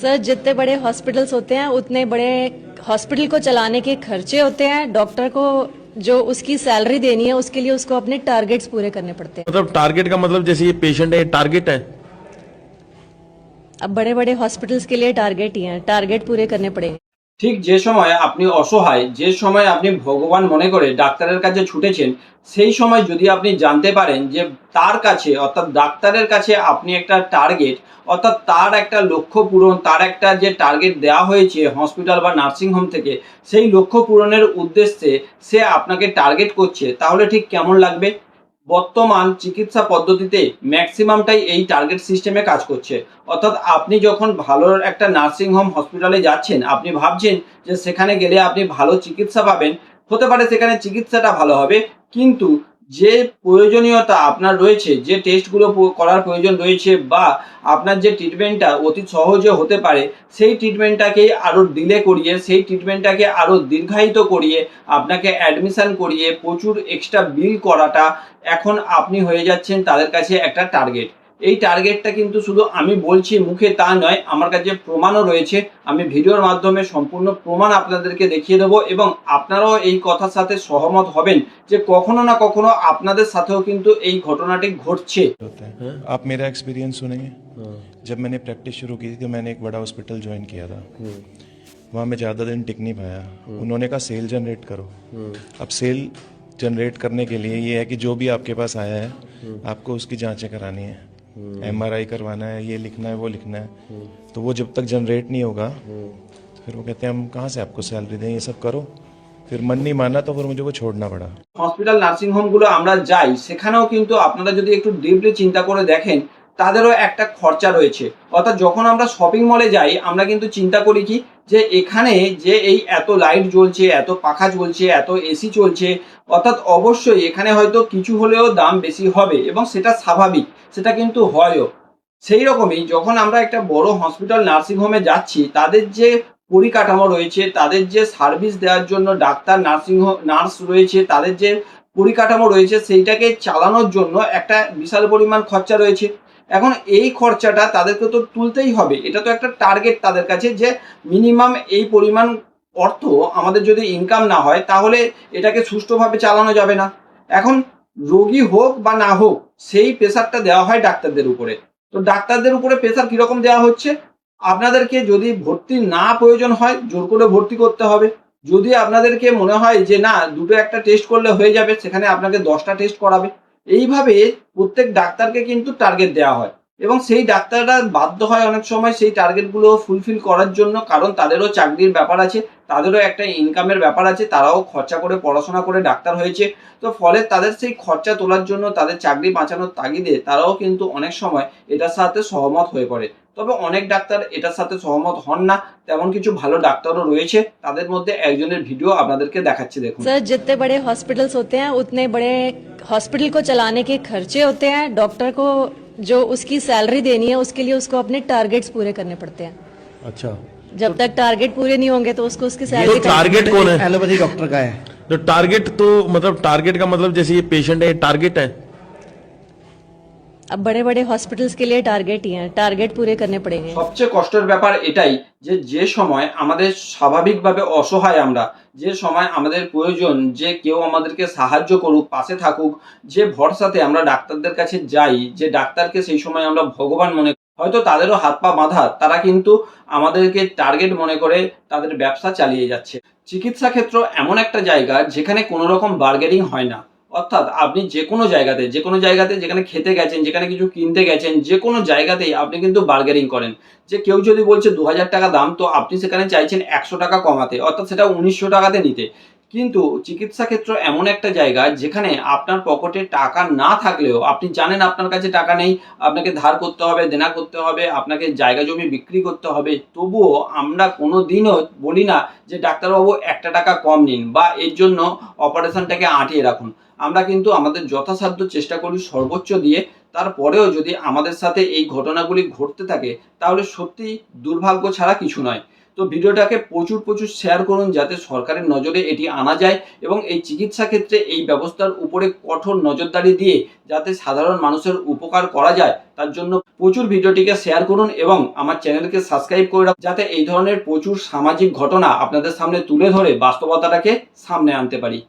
Sir जितने बड़े hospitals होते हैं उतने बड़े हॉस्पिटल को चलाने के खर्चे होते हैं। डॉक्टर को जो उसकी सैलरी देनी है उसके लिए उसको अपने टारगेट्स पूरे करने पड़ते हैं। मतलब टारगेट का मतलब जैसे ये पेशेंट है टारगेट है। अब बड़े बड़े हॉस्पिटल्स के लिए टारगेट ही हैं, टारगेट पूरे करने पड़ेंगे। ঠিক যে সময় আপনি অসহায়, যে সময় আপনি ভগবান মনে করে ডাক্তারের কাছে ছুটেছেন, সেই সময় যদি আপনি জানতে পারেন যে তার কাছে অর্থাৎ ডাক্তারের কাছে আপনি একটা টার্গেট অর্থাৎ তার একটা লক্ষ্য পূরণ, তার একটা যে টার্গেট দেওয়া হয়েছে হসপিটাল বা নার্সিং হোম থেকে, সেই লক্ষ্য পূরণের উদ্দেশ্যে সে আপনাকে টার্গেট করছে, তাহলে ঠিক কেমন লাগবে? বর্তমান চিকিৎসা পদ্ধতিতে ম্যাক্সিমামটাই এই টার্গেট সিস্টেমে কাজ করছে। অর্থাৎ আপনি যখন ভালো একটা নার্সিং হোম হসপিটালে যাচ্ছেন, আপনি ভাবছেন যে সেখানে গেলে আপনি ভালো চিকিৎসা পাবেন, হতে পারে সেখানে চিকিৎসাটা ভালো হবে, কিন্তু যে প্রয়োজনীয়তা আপনার রয়েছে, যে টেস্টগুলো করার প্রয়োজন রয়েছে বা আপনার যে ট্রিটমেন্টটা অতি সহজে হতে পারে, সেই ট্রিটমেন্টটাকে আরও ডিলে করিয়ে, সেই ট্রিটমেন্টটাকে আরও দীর্ঘায়িত করিয়ে, আপনাকে অ্যাডমিশন করিয়ে প্রচুর এক্সট্রা বিল করাটা এখন আপনি হয়ে যাচ্ছেন তাদের কাছে একটা টার্গেট। এই টার্গেটটা কিন্তু শুধু আমি বলছি মুখে তা নয়, আমার কাছে প্রমাণও রয়েছে। আমি ভিডিওর মাধ্যমে সম্পূর্ণ প্রমাণ আপনাদেরকে দেখিয়ে দেবো এবং আপনারাও এই কথার সাথে সহমত হবেন যে কখনো না কখনো আপনাদের সাথেও কিন্তু এই ঘটনাটি ঘটছে। होता है। आप मेरा एक्सपीरियंस सुनेंगे। जब मैंने प्रैक्टिस शुरू की थी तो मैंने एक बड़ा हॉस्पिटल ज्वाइन किया था। वहाँ मैं ज़्यादा दिन टिक नहीं पाया। उन्होंने कहा सेल जनरेट करो। अब सेल जनरेट करने के लिए ये है कि जो भी आपके पास आया है आपको उसकी जांचें करानी है, MRI करवाना है, ये लिखना है, वो लिखना है। तो वो जब तक जनरेट नहीं होगा तो फिर वो कहते हैं हम कहाँ से आपको सैलरी दें, ये सब करो। फिर मन नहीं माना तो फिर मुझे वो छोड़ना पड़ा। হসপিটাল নার্সিং হোমগুলো আমরা যাই, সেখানেও কিন্তু আপনারা যদি একটু ডিপলি চিন্তা করে দেখেন, তাদেরও একটা খরচা রয়েছে। অর্থাৎ যখন আমরা শপিং মলে যাই, আমরা কিন্তু চিন্তা করি কি যে এখানে যে এই এত লাইট জ্বলছে, এত পাখা চলছে, এত এসি চলছে, অর্থাৎ অবশ্যই এখানে হয়তো কিছু হলেও দাম বেশি হবে এবং সেটা স্বাভাবিক, সেটা কিন্তু হয়ও। সেই রকমই যখন আমরা একটা বড় হসপিটাল নার্সিং হোমে যাচ্ছি, তাদের যে পরিকাঠামো রয়েছে, তাদের যে সার্ভিস দেওয়ার জন্য ডাক্তার, নার্স রয়েছে, তাদের যে পরিকাঠামো রয়েছে, সেইটাকে চালানোর জন্য একটা বিশাল পরিমাণ খরচা রয়েছে। এখন এই খরচাটা তাদেরকে তো তুলতেই হবে। এটা তো একটা টার্গেট তাদের কাছে যে মিনিমাম এই পরিমাণ অর্থ আমাদের যদি ইনকাম না হয় তাহলে এটাকে সুষ্ঠুভাবে চালানো যাবে না। এখন রোগী হোক বা না হোক, সেই প্রেশারটা দেওয়া হয় ডাক্তারদের উপরে। তো ডাক্তারদের উপরে প্রেশার কিরকম দেওয়া হচ্ছে? আপনাদেরকে যদি ভর্তি না প্রয়োজন হয়, জোর করে ভর্তি করতে হবে। যদি আপনাদেরকে মনে হয় যে না, দুটো একটা টেস্ট করলে হয়ে যাবে, সেখানে আপনাকে 10টা টেস্ট করাবে। এইভাবে প্রত্যেক ডাক্তারকে কিন্তু টার্গেট দেওয়া হয় এবং সেই ডাক্তাররা বাধ্য হয় অনেক সময় সেই টার্গেটগুলো ফুলফিল করার জন্য, কারণ তাদেরও চাকরির ব্যাপার আছে, তাদেরও একটা ইনকামের ব্যাপার আছে, তারাও খরচা করে পড়াশোনা করে ডাক্তার হয়েছে। তো ফলে তাদের সেই খরচা তোলার জন্য, তাদের চাকরি বাঁচানোর তাগিদে তারাও কিন্তু অনেক সময় এটার সাথে সহমত হয়ে পড়ে। তবে অনেক ডাক্তার এটার সাথে সহমত হন না, তেমন কিছু ভালো ডাক্তারও রয়েছে। তাদের মধ্যে একজনের ভিডিও আপনাদেরকে দেখাচ্ছি, দেখুন। सर जितने बड़े हॉस्पिटल्स होते हैं उतने बड़े हॉस्पिटल को चलाने के खर्चे होते हैं। डॉक्टर को जो उसकी सैलरी देनी है उसके लिए उसको अपने टारगेट्स पूरे करने पड़ते हैं। अच्छा, जब तक टारगेट पूरे नहीं होंगे तो उसको उसकी तो सैलरी टारगेट कौन है? एलोपैथी डॉक्टर का है। तो टारगेट तो मतलब टारगेट का मतलब जैसे ये पेशेंट है टारगेट है। अब बड़े बड़े हॉस्पिटल्स के लिए टारगेट ही हैं, टारगेट पूरे करने पड़ेंगे। সবচেয়ে কষ্টের ব্যাপার এটাই যে যে সময় আমাদের স্বাভাবিকভাবে অসহায় আমরা, যে সময় আমাদের প্রয়োজন যে কেউ আমাদেরকে সাহায্য করুক, পাশে থাকুক, যে ভরসাতে আমরা ডাক্তারদের কাছে যাই, যে ডাক্তারকে সেই সময় আমরা ভগবান মনে করি, হয়তো তাদেরও হাত পা বাঁধা, তারা কিন্তু আমাদেরকে টার্গেট মনে করে তাদের ব্যবসা চালিয়ে যাচ্ছে। চিকিৎসা ক্ষেত্র এমন একটা জায়গা যেখানে কোনো রকম বার্গেনিং হয় না। অর্থাৎ আপনি যে কোনো জায়গাতে যেখানে খেতে গেছেন, যেখানে কিছু কিনতে গেছেন, যে কোনো জায়গাতেই আপনি কিন্তু বার্গেনিং করেন। যে কেউ যদি বলছে 2000 টাকা দাম, তো আপনি সেখানে চাইছেন 100 টাকা কমাতে, অর্থাৎ সেটা 1900 টাকাতে নিতে। কিন্তু চিকিৎসা ক্ষেত্র এমন একটা জায়গা যেখানে আপনার পকেটে টাকা না থাকলেও, আপনি জানেন আপনার কাছে টাকা নেই, আপনাকে ধার করতে হবে, দেনা করতে হবে, আপনাকে জায়গা জমি বিক্রি করতে হবে, তবুও আমরা কোনো দিনও বলি না যে ডাক্তারবাবু 1 টাকা কম নিন বা এর জন্য অপারেশনটাকে আঁটিয়ে রাখুন। আমরা কিন্তু আমাদের যথাসাধ্য চেষ্টা করি সর্বোচ্চ দিয়ে। তারপরেও যদি আমাদের সাথে এই ঘটনাগুলি ঘটতে থাকে তাহলে সত্যি দুর্ভাগ্য ছাড়া কিছু নয়। তো ভিডিওটাকে প্রচুর শেয়ার করুন যাতে সরকারের নজরে এটি আনা যায় এবং এই চিকিৎসা ক্ষেত্রে এই ব্যবস্থার উপরে কঠোর নজরদারি দিয়ে যাতে সাধারণ মানুষের উপকার করা যায় তার জন্য প্রচুর ভিডিওটিকে শেয়ার করুন এবং আমার চ্যানেলকে সাবস্ক্রাইব করে রাখুন যাতে এই ধরনের প্রচুর সামাজিক ঘটনা আপনাদের সামনে তুলে ধরে বাস্তবতাটাকে সামনে আনতে পারি।